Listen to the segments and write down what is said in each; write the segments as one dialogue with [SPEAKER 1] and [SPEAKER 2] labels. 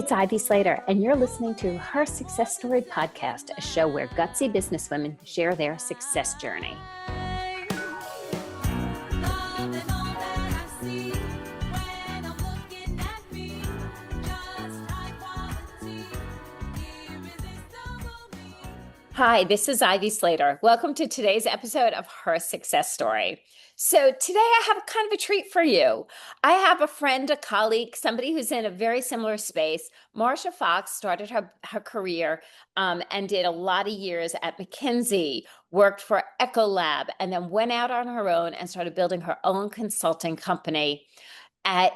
[SPEAKER 1] it's Ivy Slater, and you're listening to Her Success Story podcast, a show where gutsy businesswomen share their success journey. Hi, this is Ivy Slater. Welcome to today's episode of Her Success Story. So today I have kind of a treat for you. I have a friend, a colleague, somebody who's in a very similar space. Marja Fox started her career and did a lot of years at McKinsey, worked for Ecolab, and then went out on her own and started building her own consulting company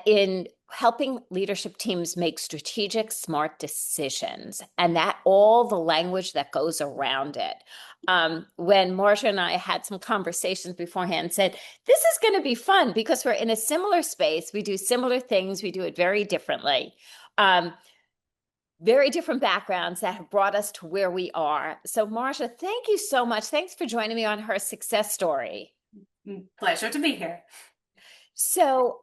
[SPEAKER 1] in helping leadership teams make strategic, smart decisions, and that all the language that goes around it. When Marja and I had some conversations beforehand, said, this is going to be fun because we're in a similar space. We do similar things. We do it very differently. Very different backgrounds that have brought us to where we are. So Marja, thank you so much. Thanks for joining me on Her Success Story.
[SPEAKER 2] Pleasure to be here.
[SPEAKER 1] So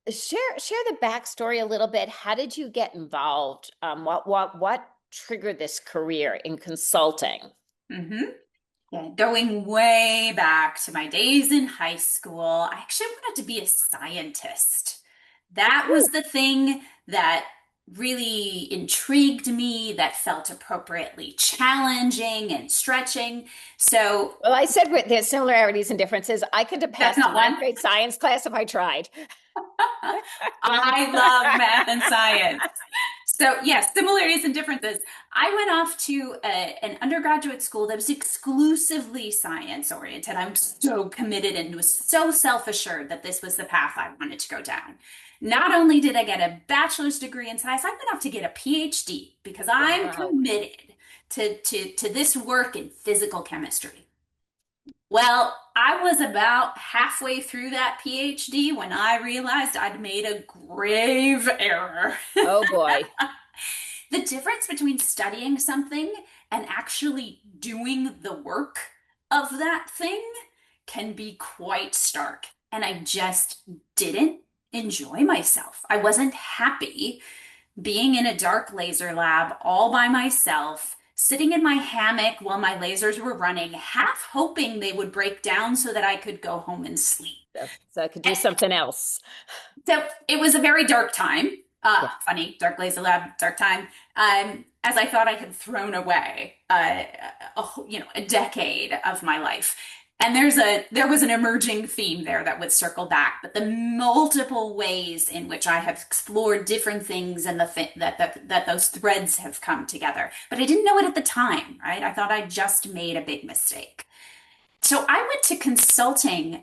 [SPEAKER 1] share the backstory a little bit. How did you get involved? What triggered this career in consulting?
[SPEAKER 2] Yeah, going way back to my days in high school, I actually wanted to be a scientist. That was the thing that really intrigued me, that felt appropriately challenging and stretching. So,
[SPEAKER 1] well, I said there's similarities and differences. I could have passed a ninth grade science class if I tried.
[SPEAKER 2] I love math and science. So yes, similarities and differences. I went off to an undergraduate school that was exclusively science oriented. I'm so committed and was so self-assured that this was the path I wanted to go down. Not only did I get a bachelor's degree in science, I went off to get a PhD because I'm committed to this work in physical chemistry. Well, I was about halfway through that PhD when I realized I'd made a grave error.
[SPEAKER 1] Oh boy.
[SPEAKER 2] The difference between studying something and actually doing the work of that thing can be quite stark. And I just didn't enjoy myself. I wasn't happy being in a dark laser lab all by myself, sitting in my hammock while my lasers were running, half hoping they would break down so that I could go home and sleep.
[SPEAKER 1] So I could do something else.
[SPEAKER 2] So it was a very dark time. Funny, dark laser lab, dark time. As I thought I had thrown away, a decade of my life. And there was an emerging theme there that would circle back, but the multiple ways in which I have explored different things and that those threads have come together. But I didn't know it at the time, right? I thought I just made a big mistake. So I went to consulting,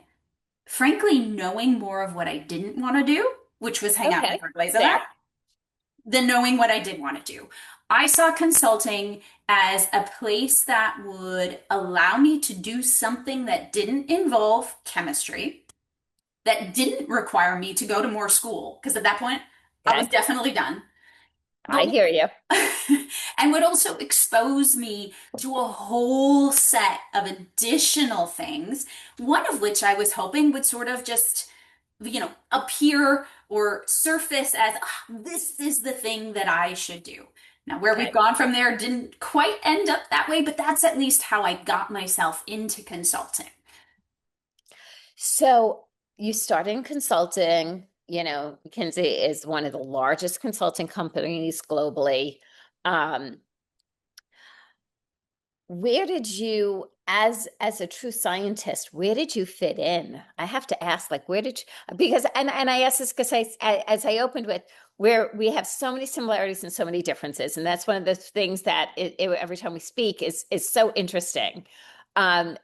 [SPEAKER 2] frankly, knowing more of what I didn't want to do, which was hang out with Dark Laser Lab, than knowing what I did want to do. I saw consulting as a place that would allow me to do something that didn't involve chemistry, that didn't require me to go to more school, because at that point, I was definitely done.
[SPEAKER 1] I hear you.
[SPEAKER 2] And would also expose me to a whole set of additional things, one of which I was hoping would sort of just, appear or surface as, this is the thing that I should do. Now, where we've gone from there didn't quite end up that way, but that's at least how I got myself into consulting.
[SPEAKER 1] So you started in consulting. McKinsey is one of the largest consulting companies globally. Where did you, as a true scientist, where did you fit in? I have to ask, because I ask this because as I opened with, where we have so many similarities and so many differences. And that's one of the things that every time we speak is so interesting. And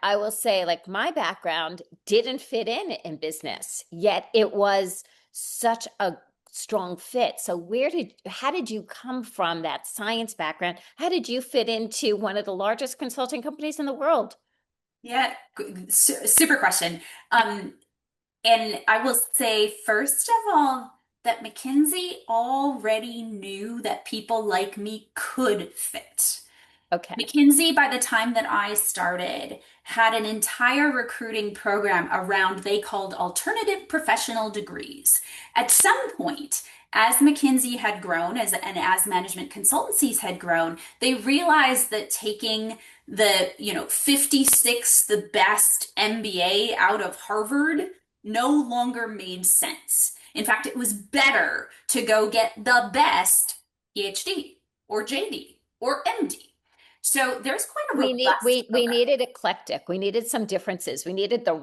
[SPEAKER 1] I will say, my background didn't fit in business, yet it was such a strong fit. So how did you come from that science background? How did you fit into one of the largest consulting companies in the world?
[SPEAKER 2] Yeah, super question. And I will say, first of all, that McKinsey already knew that people like me could fit.
[SPEAKER 1] Okay.
[SPEAKER 2] McKinsey, by the time that I started, had an entire recruiting program around they called alternative professional degrees. At some point, As McKinsey had grown and as management consultancies had grown, they realized that taking the, 56th the best MBA out of Harvard no longer made sense. In fact, it was better to go get the best PhD or JD or MD. So there's quite a
[SPEAKER 1] We need
[SPEAKER 2] robust
[SPEAKER 1] we
[SPEAKER 2] program.
[SPEAKER 1] needed eclectic. We needed some differences. We needed the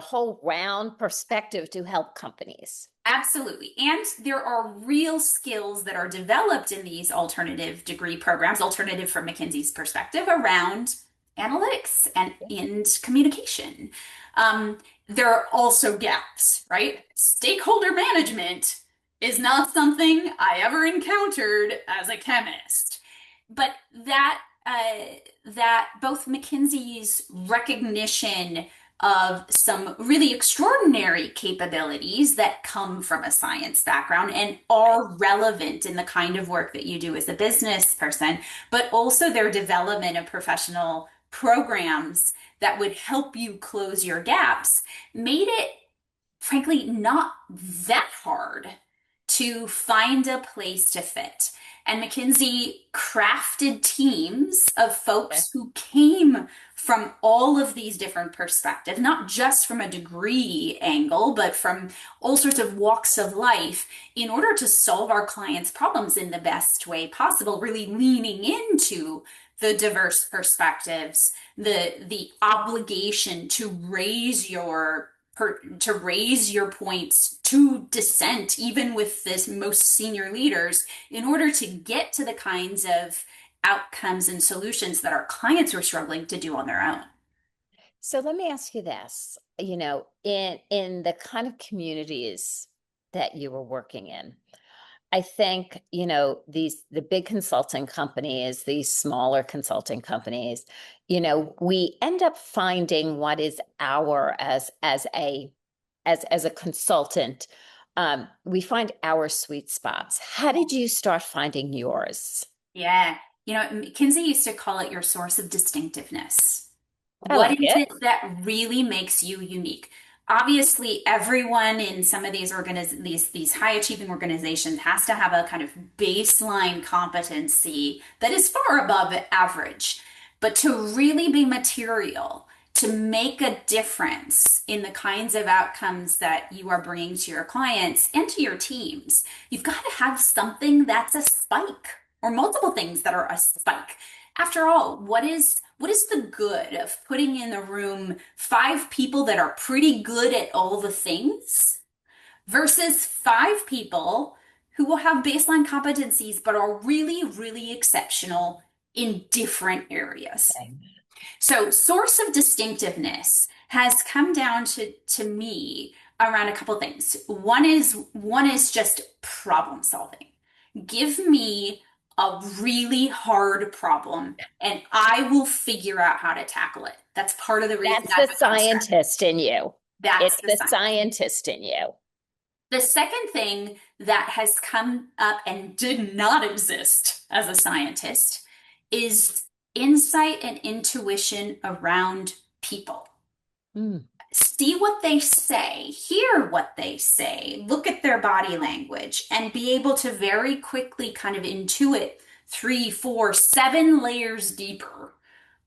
[SPEAKER 1] whole round perspective to help companies.
[SPEAKER 2] Absolutely. And there are real skills that are developed in these alternative degree programs, alternative from McKinsey's perspective, around analytics and communication. There are also gaps, right? Stakeholder management is not something I ever encountered as a chemist. But that both McKinsey's recognition of some really extraordinary capabilities that come from a science background and are relevant in the kind of work that you do as a business person, but also their development of professional programs that would help you close your gaps made it, frankly, not that hard to find a place to fit. And McKinsey crafted teams of
[SPEAKER 1] Okay.
[SPEAKER 2] folks who came from all of these different perspectives, not just from a degree angle, but from all sorts of walks of life in order to solve our clients' problems in the best way possible, really leaning into the diverse perspectives, the obligation to raise your points to dissent, even with this most senior leaders, in order to get to the kinds of outcomes and solutions that our clients were struggling to do on their own.
[SPEAKER 1] So let me ask you this, in the kind of communities that you were working in, I think, the big consulting companies, these smaller consulting companies, we end up finding what is our as a consultant, we find our sweet spots. How did you start finding yours?
[SPEAKER 2] Yeah. McKinsey used to call it your source of distinctiveness.
[SPEAKER 1] I
[SPEAKER 2] What
[SPEAKER 1] like
[SPEAKER 2] is
[SPEAKER 1] it.
[SPEAKER 2] it that really makes you unique? Obviously, everyone in some of these high achieving organizations has to have a kind of baseline competency that is far above average. But to really be material, to make a difference in the kinds of outcomes that you are bringing to your clients and to your teams, you've got to have something that's a spike or multiple things that are a spike. After all, what is the good of putting in a room five people that are pretty good at all the things versus five people who will have baseline competencies but are really, really exceptional in different areas?
[SPEAKER 1] Okay.
[SPEAKER 2] So, source of distinctiveness has come down to me around a couple things. One is just problem solving. Give me a really hard problem and I will figure out how to tackle it. That's part of the reason
[SPEAKER 1] That's the
[SPEAKER 2] I've become strategic.
[SPEAKER 1] scientist in you.
[SPEAKER 2] That's
[SPEAKER 1] It's
[SPEAKER 2] the
[SPEAKER 1] the
[SPEAKER 2] sign.
[SPEAKER 1] scientist in you.
[SPEAKER 2] The second thing that has come up and did not exist as a scientist is insight and intuition around people.
[SPEAKER 1] Mm.
[SPEAKER 2] See what they say, hear what they say, look at their body language, and be able to very quickly kind of intuit three, four, seven layers deeper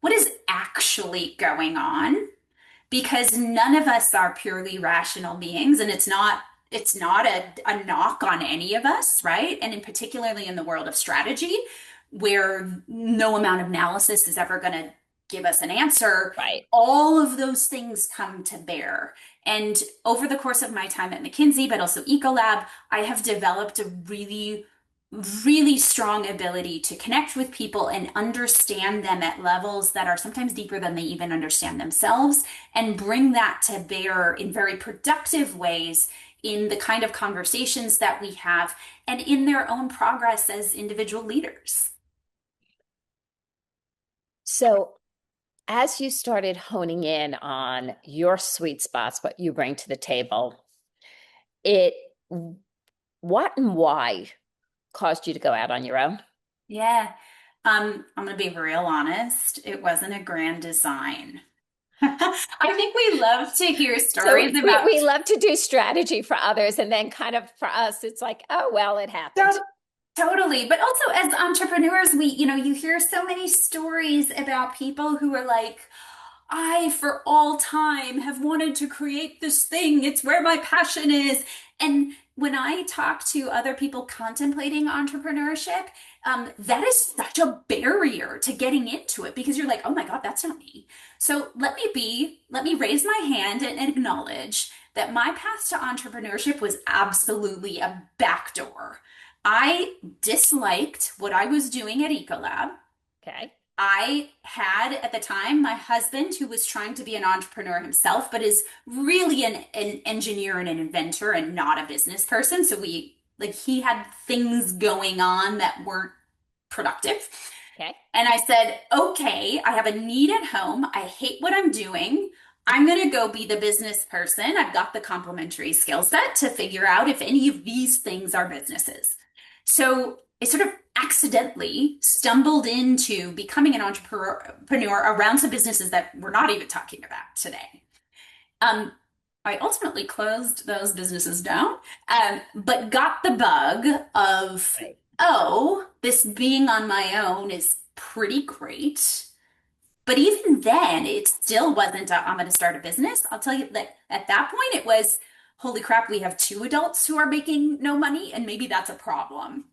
[SPEAKER 2] what is actually going on, because none of us are purely rational beings, and it's not a knock on any of us, right? And in particularly in the world of strategy, where no amount of analysis is ever going to give us an answer,
[SPEAKER 1] Right.
[SPEAKER 2] all of those things come to bear. And over the course of my time at McKinsey, but also Ecolab, I have developed a really really strong ability to connect with people and understand them at levels that are sometimes deeper than they even understand themselves, and bring that to bear in very productive ways in the kind of conversations that we have and in their own progress as individual leaders.
[SPEAKER 1] So as you started honing in on your sweet spots, what you bring to the table, it what and why caused you to go out on your own?
[SPEAKER 2] Yeah. I'm going to be real honest. It wasn't a grand design. I think we love to hear
[SPEAKER 1] So
[SPEAKER 2] stories
[SPEAKER 1] we
[SPEAKER 2] about
[SPEAKER 1] love to do strategy for others, and then kind of for us, it's like, oh, well, it happened.
[SPEAKER 2] so totally. But also as entrepreneurs, you hear so many stories about people who are like, I, for all time, have wanted to create this thing. It's where my passion is. And when I talk to other people contemplating entrepreneurship, that is such a barrier to getting into it because you're like, oh my God, that's not me. So let me raise my hand and acknowledge that my path to entrepreneurship was absolutely a backdoor. I disliked what I was doing at Ecolab.
[SPEAKER 1] Okay.
[SPEAKER 2] I had at the time my husband who was trying to be an entrepreneur himself, but is really an engineer and an inventor and not a business person. So he had things going on that weren't productive.
[SPEAKER 1] Okay.
[SPEAKER 2] And I said, okay, I have a need at home. I hate what I'm doing. I'm going to go be the business person. I've got the complementary skill set to figure out if any of these things are businesses. So I sort of accidentally stumbled into becoming an entrepreneur around some businesses that we're not even talking about today. Um, I ultimately closed those businesses down, but got the bug of,
[SPEAKER 1] Right.
[SPEAKER 2] oh, this being on my own is pretty great. But even then, it still wasn't, I'm going to start a business. I'll tell you that at that point, it was, holy crap, we have two adults who are making no money, and maybe that's a problem.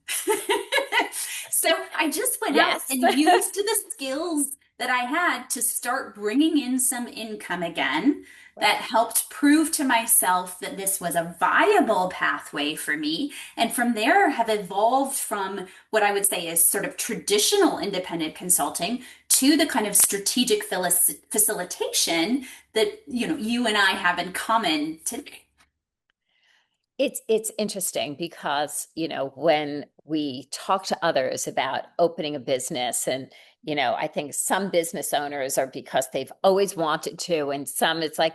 [SPEAKER 2] So I just went out
[SPEAKER 1] Yes.
[SPEAKER 2] and used the skills that I had to start bringing in some income again. That
[SPEAKER 1] Right.
[SPEAKER 2] helped prove to myself that this was a viable pathway for me. And from there, have evolved from what I would say is sort of traditional independent consulting to the kind of strategic facilitation that you and I have in common today.
[SPEAKER 1] It's interesting because, when we talk to others about opening a business and, I think some business owners are because they've always wanted to, and some it's like,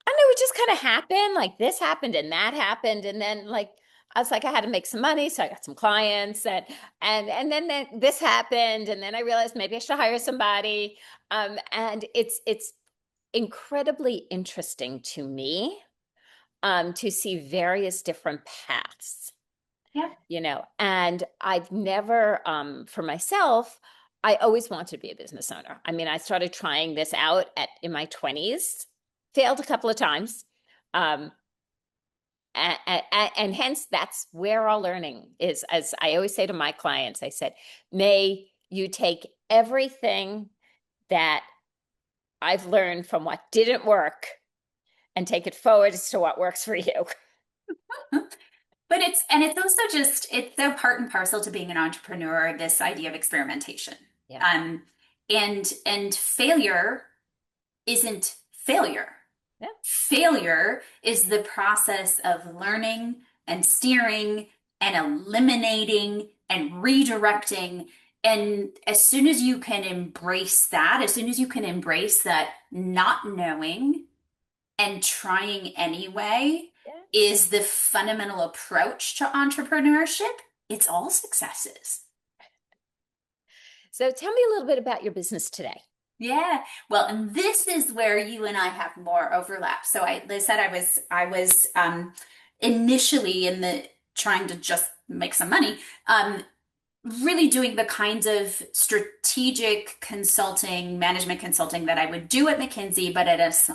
[SPEAKER 1] I know it just kind of happened, like this happened and that happened, and then like I was like, I had to make some money, so I got some clients, and then this happened, and then I realized maybe I should hire somebody. And it's incredibly interesting to me to see various different paths,
[SPEAKER 2] Yeah.
[SPEAKER 1] and I've never, for myself, I always wanted to be a business owner. I mean, I started trying this out in my 20s, failed a couple of times. Um, and hence that's where our learning is. As I always say to my clients, I said, may you take everything that I've learned from what didn't work and take it forward as to what works for you.
[SPEAKER 2] But it's also just it's so part and parcel to being an entrepreneur, this idea of experimentation.
[SPEAKER 1] Yeah.
[SPEAKER 2] Um, and failure isn't failure.
[SPEAKER 1] Yeah.
[SPEAKER 2] Failure is the process of learning and steering and eliminating and redirecting. And as soon as you can embrace that, as soon as you can embrace that not knowing and trying anyway
[SPEAKER 1] Yeah.
[SPEAKER 2] is the fundamental approach to entrepreneurship, it's all successes.
[SPEAKER 1] So tell me a little bit about your business today.
[SPEAKER 2] Yeah. Well, and this is where you and I have more overlap. So I said I was initially in the trying to just make some money, really doing the kinds of strategic consulting, management consulting that I would do at McKinsey, but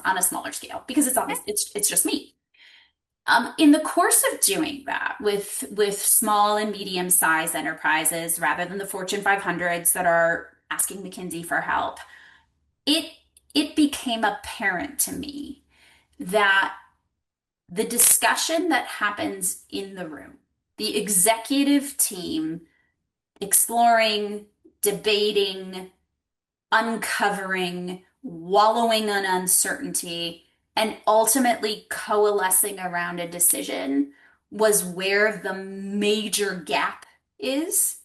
[SPEAKER 2] on a smaller scale because
[SPEAKER 1] Yeah.
[SPEAKER 2] it's just me. In the course of doing that with small and medium sized enterprises rather than the Fortune 500s that are asking McKinsey for help, it it became apparent to me that the discussion that happens in the room, the executive team exploring, debating, uncovering, wallowing in uncertainty, and ultimately coalescing around a decision was where the major gap is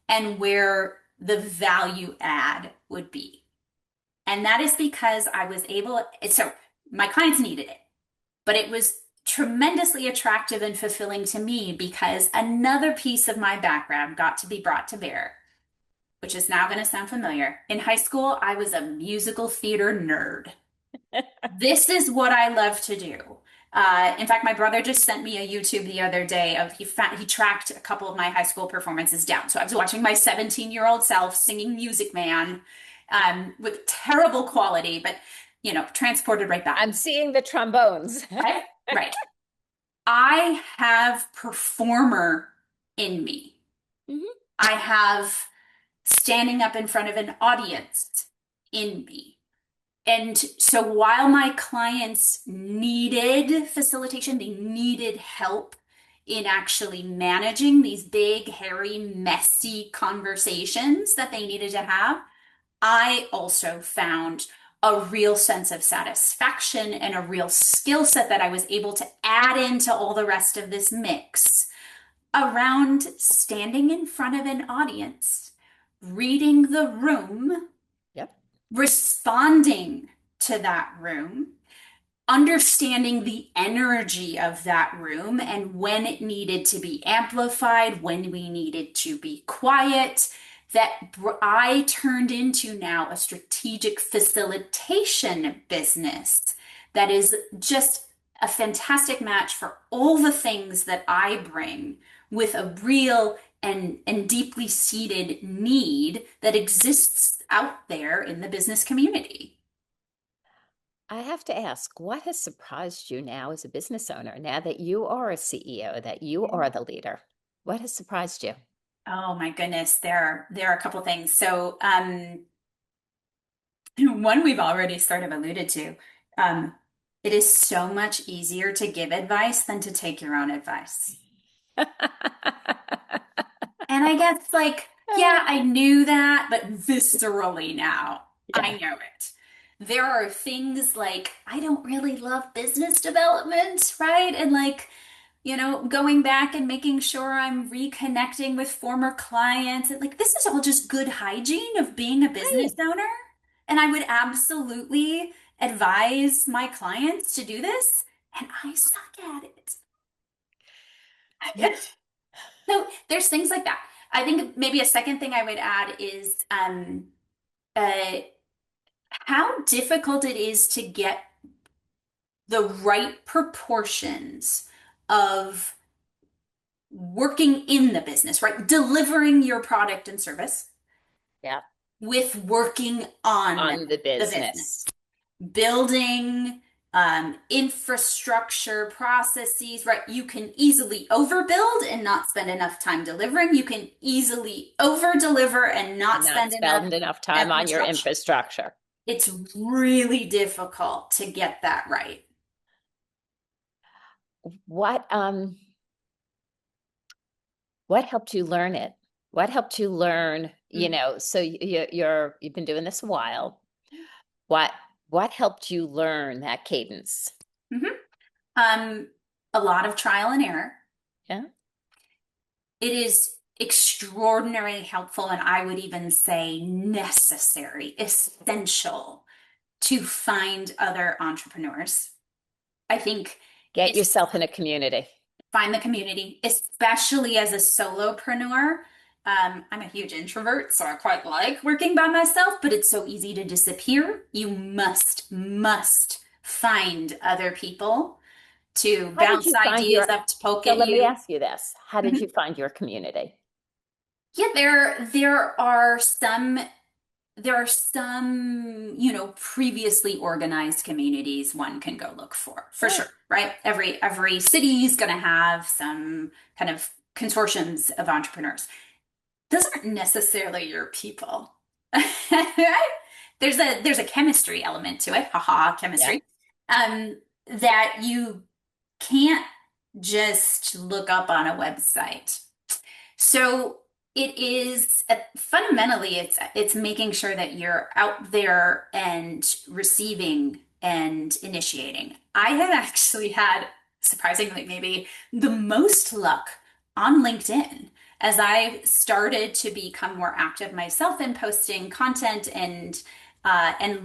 [SPEAKER 2] and where the value add would be. And that is because I was able, so my clients needed it, but it was tremendously attractive and fulfilling to me because another piece of my background got to be brought to bear, which is now going to sound familiar. In high school, I was a musical theater nerd. This is what I love to do. In fact, my brother just sent me a YouTube the other day of he tracked a couple of my high school performances down. So I was watching my 17-year-old self singing Music Man, with terrible quality, but transported right back.
[SPEAKER 1] I'm seeing the trombones.
[SPEAKER 2] Right? Right. I have performer in me.
[SPEAKER 1] Mhm.
[SPEAKER 2] I have standing up in front of an audience in me. And so while my clients needed facilitation, they needed help in actually managing these big, hairy, messy conversations that they needed to have, I also found a real sense of satisfaction and a real skill set that I was able to add into all the rest of this mix around standing in front of an audience, reading the room,
[SPEAKER 1] Yep.
[SPEAKER 2] responding to that room, understanding the energy of that room and when it needed to be amplified, when we needed to be quiet, that I turned into now a strategic facilitation business that is just a fantastic match for all the things that I bring with a real and deeply seated need that exists out there in the business community.
[SPEAKER 1] I have to ask, what has surprised you now as a business owner, now that you are a CEO, that you are the leader? What has surprised you?
[SPEAKER 2] Oh my goodness, there are a couple things. So, one we've already sort of alluded to. Um, it is so much easier to give advice than to take your own advice. And I guess, like, yeah, I knew that, but viscerally now, I
[SPEAKER 1] Yeah.
[SPEAKER 2] know it. There are things like I don't really love business development, right? And like, going back and making sure I'm reconnecting with former clients. And like, this is all just good hygiene of being a business
[SPEAKER 1] Right.
[SPEAKER 2] owner. And I would absolutely advise my clients to do this. And I suck at
[SPEAKER 1] Yeah.
[SPEAKER 2] it. So there's things like that. I think maybe a second thing I would add is uh, how difficult it is to get the right proportions of working in the business, right? Delivering your product and service
[SPEAKER 1] Yeah.
[SPEAKER 2] with working on
[SPEAKER 1] On the
[SPEAKER 2] the business,
[SPEAKER 1] business.
[SPEAKER 2] building infrastructure processes, right? You can easily overbuild and not spend enough time delivering. You can easily over deliver and not
[SPEAKER 1] And not
[SPEAKER 2] spend enough
[SPEAKER 1] spend enough time on your
[SPEAKER 2] infrastructure.
[SPEAKER 1] infrastructure.
[SPEAKER 2] It's really difficult to get that right.
[SPEAKER 1] What um what helped you learn it? What helped you learn,
[SPEAKER 2] Mhm.
[SPEAKER 1] so you've been doing this a while. What what helped you learn that cadence?
[SPEAKER 2] Mhm. Um, a lot of trial and error.
[SPEAKER 1] Yeah.
[SPEAKER 2] It is extraordinarily helpful, and I would even say necessary, essential to find other entrepreneurs. I think
[SPEAKER 1] Get
[SPEAKER 2] it's
[SPEAKER 1] yourself in a community.
[SPEAKER 2] find the community, especially as a solopreneur. I'm a huge introvert, so I quite like working by myself, but it's so easy to disappear. You must find other people to
[SPEAKER 1] How did
[SPEAKER 2] bounce
[SPEAKER 1] you find
[SPEAKER 2] ideas
[SPEAKER 1] your,
[SPEAKER 2] up to poke
[SPEAKER 1] so
[SPEAKER 2] at
[SPEAKER 1] let me
[SPEAKER 2] you.
[SPEAKER 1] ask you this. How did you find your community?
[SPEAKER 2] Yeah, there are some previously organized communities one can go look for
[SPEAKER 1] Right.
[SPEAKER 2] sure, right? Every city is going to have some kind of consortiums of entrepreneurs. Those aren't necessarily your people. Right? There's a chemistry element to it, haha,
[SPEAKER 1] Yeah.
[SPEAKER 2] chemistry, that you can't just look up on a website. So it is fundamentally it's making sure that you're out there and receiving and initiating. I have actually had, surprisingly, maybe the most luck on LinkedIn as I started to become more active myself in posting content and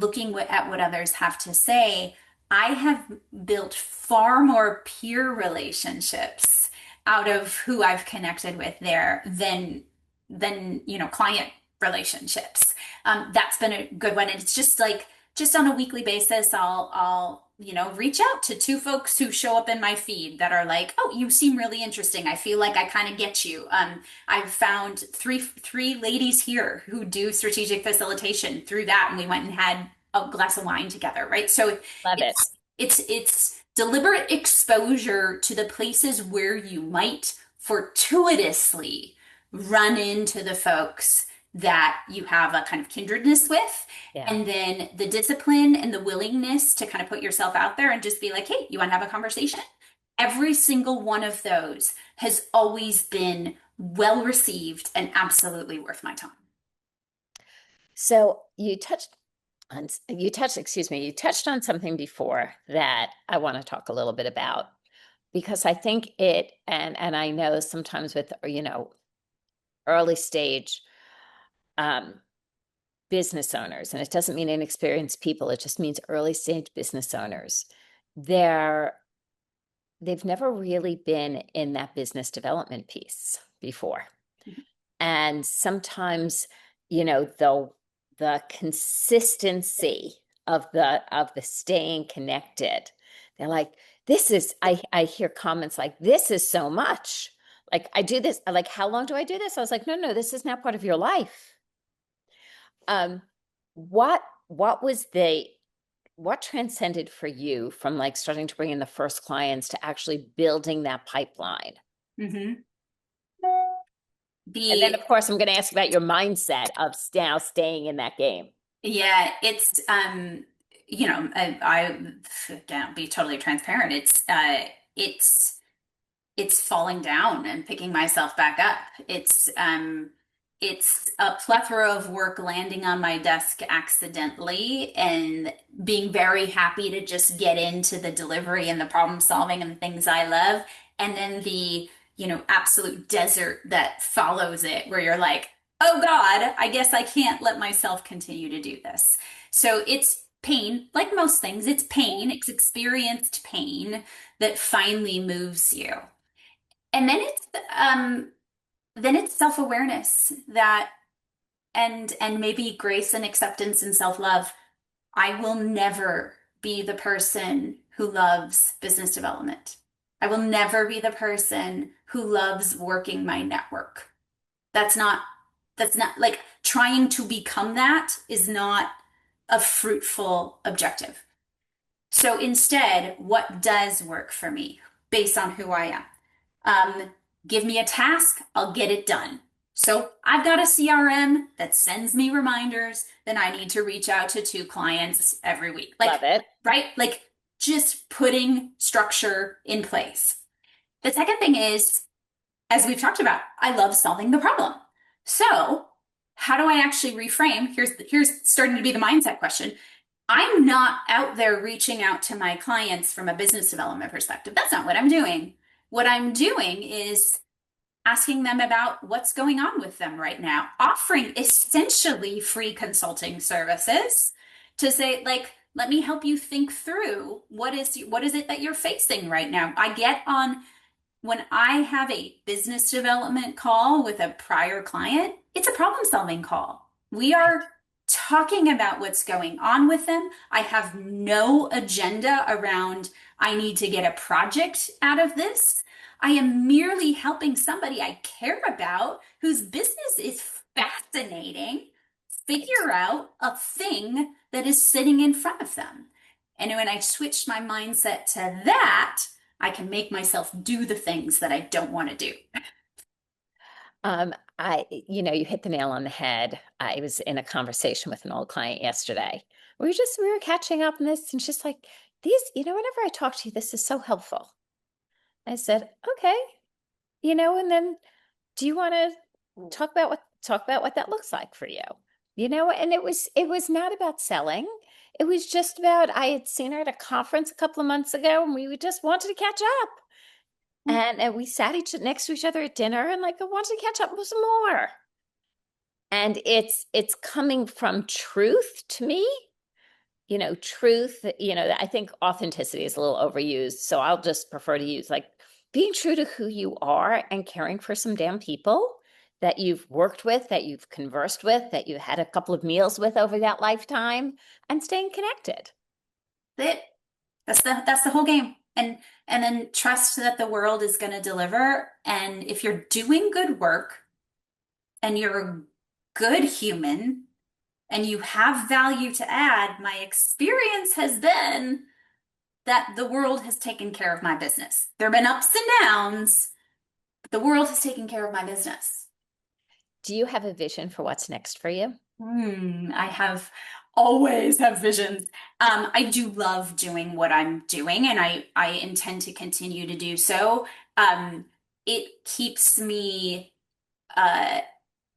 [SPEAKER 2] looking at what others have to say. I have built far more peer relationships out of who I've connected with there than client relationships. That's been a good one. And it's just like just on a weekly basis, I'll, reach out to two folks who show up in my feed that are like, oh, you seem really interesting. I feel like I kind of get you. I've found three ladies here who do strategic facilitation through that, and we went and had a glass of wine together, right? So
[SPEAKER 1] Love it.
[SPEAKER 2] it's deliberate exposure to the places where you might fortuitously run into the folks that you have a kind of kindredness with,
[SPEAKER 1] Yeah.
[SPEAKER 2] and then the discipline and the willingness to kind of put yourself out there and just be like, hey, you want to have a conversation? Every single one of those has always been well received and absolutely worth my time.
[SPEAKER 1] So you touched on something before that I want to talk a little bit about, because I think and I know sometimes with, early stage um, business owners, and it doesn't mean inexperienced people, it just means early stage business owners. They've never really been in that business development piece before. And sometimes, the consistency of the staying connected, they're like, this is, I hear comments like, this is so much. Like, I do this, like, how long do I do this? I was like, no, this is now part of your life. Um, what was what transcended for you from like starting to bring in the first clients to actually building that pipeline?
[SPEAKER 2] Mm-hmm.
[SPEAKER 1] And then,
[SPEAKER 2] The
[SPEAKER 1] of course, I'm going to ask about your mindset of now staying in that game.
[SPEAKER 2] Yeah, it's again, I'll be totally transparent. It's falling down and picking myself back up. It's a plethora of work landing on my desk accidentally and being very happy to just get into the delivery and the problem solving and the things I love. And then the, absolute desert that follows it, where you're like, oh God, I guess I can't let myself continue to do this. So it's pain, like most things, it's pain, it's experienced pain that finally moves you. And then it's self-awareness that and maybe grace and acceptance and self-love. I will never be the person who loves business development. I will never be the person who loves working my network. That's not like trying to become that is not a fruitful objective. So instead, what does work for me based on who I am? Give me a task, I'll get it done. So I've got a CRM that sends me reminders that I need to reach out to two clients every week. Like,
[SPEAKER 1] Love it.
[SPEAKER 2] right? Like just putting structure in place. The second thing is, as we've talked about, I love solving the problem. So how do I actually reframe? Here's starting to be the mindset question. I'm not out there reaching out to my clients from a business development perspective. That's not what I'm doing. What I'm doing is asking them about what's going on with them right now, offering essentially free consulting services to say, like, let me help you think through what is it that you're facing right now. I get on when I have a business development call with a prior client, it's a problem solving call. We are talking about what's going on with them. I have no agenda around, I need to get a project out of this. I am merely helping somebody I care about whose business is fascinating figure out a thing that is sitting in front of them. And when I switch my mindset to that, I can make myself do the things that I don't want to do.
[SPEAKER 1] You hit the nail on the head. I was in a conversation with an old client yesterday. We were catching up on this, and she's like, whenever I talk to you, this is so helpful. I said, okay, and then do you want to talk about what that looks like for you? And it was not about selling. It was just about, I had seen her at a conference a couple of months ago, and we just wanted to catch up. And we sat next to each other at dinner, and like, I wanted to catch up with some more. And it's coming from truth to me. Truth, I think authenticity is a little overused. So I'll just prefer to use like being true to who you are and caring for some damn people that you've worked with, that you've conversed with, that you had a couple of meals with over that lifetime, and staying connected.
[SPEAKER 2] That that's the whole game. And then trust that the world is going to deliver. And if you're doing good work and you're a good human and you have value to add, my experience has been that the world has taken care of my business. There have been ups and downs, but the world has taken care of my business.
[SPEAKER 1] Do you have a vision for what's next for you?
[SPEAKER 2] I have always have visions. I do love doing what I'm doing, and I intend to continue to do so. It keeps me uh,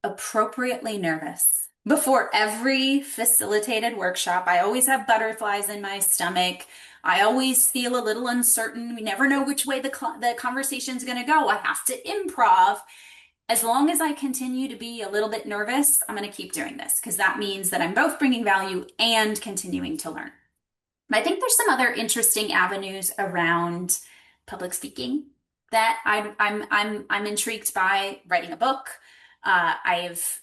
[SPEAKER 2] appropriately nervous. Before every facilitated workshop, I always have butterflies in my stomach. I always feel a little uncertain. We never know which way the conversation's going to go. I have to improv. As long as I continue to be a little bit nervous, I'm going to keep doing this because that means that I'm both bringing value and continuing to learn. But I think there's some other interesting avenues around public speaking that I'm intrigued by. Writing a book. I've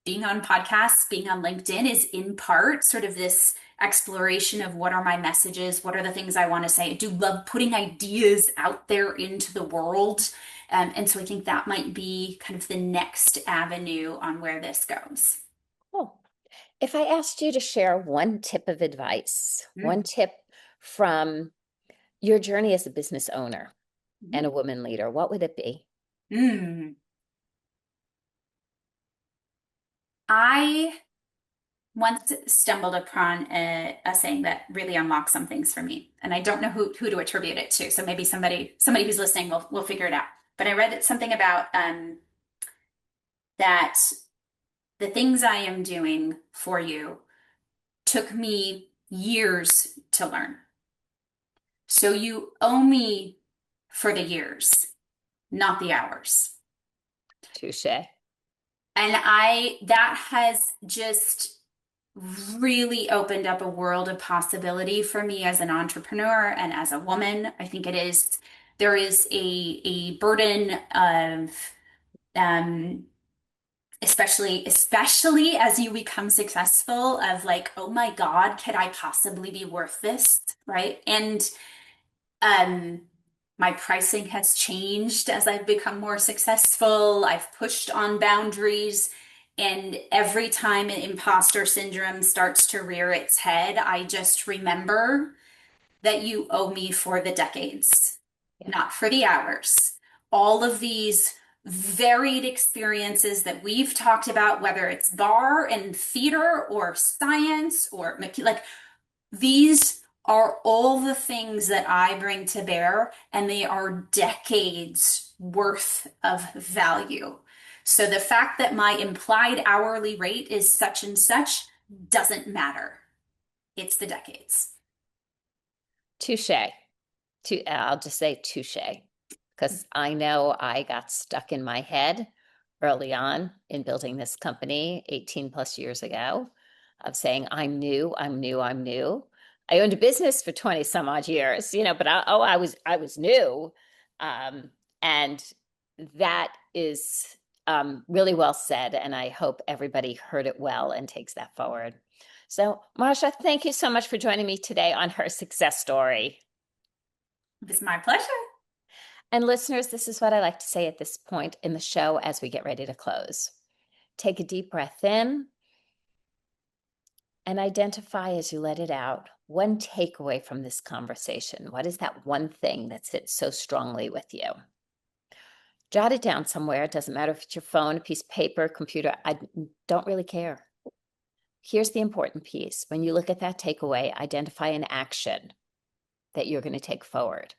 [SPEAKER 2] being on podcasts, being on LinkedIn is in part sort of this exploration of what are my messages, what are the things I want to say. I do love putting ideas out there into the world. And so I think that might be kind of the next avenue on where this goes.
[SPEAKER 1] Oh, if I asked you to share one tip of advice, one
[SPEAKER 2] Mm.
[SPEAKER 1] tip from your journey as a business owner and a
[SPEAKER 2] Mm.
[SPEAKER 1] woman leader, what would it be?
[SPEAKER 2] Mm. I once stumbled upon a saying that really unlocked some things for me, and I don't know who to attribute it to. So maybe somebody who's listening will figure it out. But I read something about that the things I am doing for you took me years to learn. So you owe me for the years, not the hours.
[SPEAKER 1] Touche.
[SPEAKER 2] And that has just really opened up a world of possibility for me as an entrepreneur and as a woman. I think there is a burden of, um, especially as you become successful, of like, oh my God, could I possibly be worth this? Right. And um, my pricing has changed as I've become more successful. I've pushed on boundaries. And every time imposter syndrome starts to rear its head, I just remember that you owe me for the decades,
[SPEAKER 1] Yeah.
[SPEAKER 2] not for the hours. All of these varied experiences that we've talked about, whether it's bar and theater or science or like these are all the things that I bring to bear, and they are decades worth of value. So the fact that my implied hourly rate is such and such doesn't matter. It's the decades.
[SPEAKER 1] Touche. I'll just say touche, because I know I got stuck in my head early on in building this company 18 plus years ago of saying, I'm new, I'm new, I'm new. I owned a business for 20 some odd years, but I was new. Um, and that is really well said. And I hope everybody heard it well and takes that forward. So, Marja, thank you so much for joining me today on Her Success Story.
[SPEAKER 2] It's my pleasure.
[SPEAKER 1] And listeners, this is what I like to say at this point in the show as we get ready to close. Take a deep breath in and identify as you let it out one takeaway from this conversation. What is that one thing that sits so strongly with you? Jot it down somewhere. It doesn't matter if it's your phone, a piece of paper, computer. I don't really care. Here's the important piece. When you look at that takeaway, identify an action that you're going to take forward.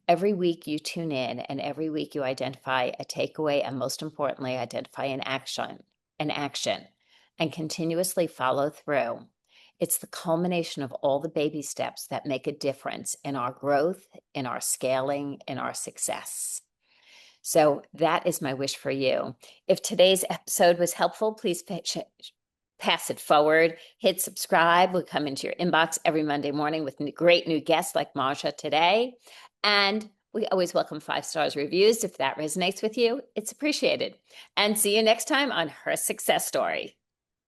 [SPEAKER 1] Every week you tune in and every week you identify a takeaway and most importantly, identify an action, and continuously follow through. It's the culmination of all the baby steps that make a difference in our growth, in our scaling, in our success. So that is my wish for you. If today's episode was helpful, please pass it forward, hit subscribe. We'll come into your inbox every Monday morning with great new guests like Marja today. And We always welcome 5 stars reviews. If that resonates with you, it's appreciated. And see you next time on Her Success Story.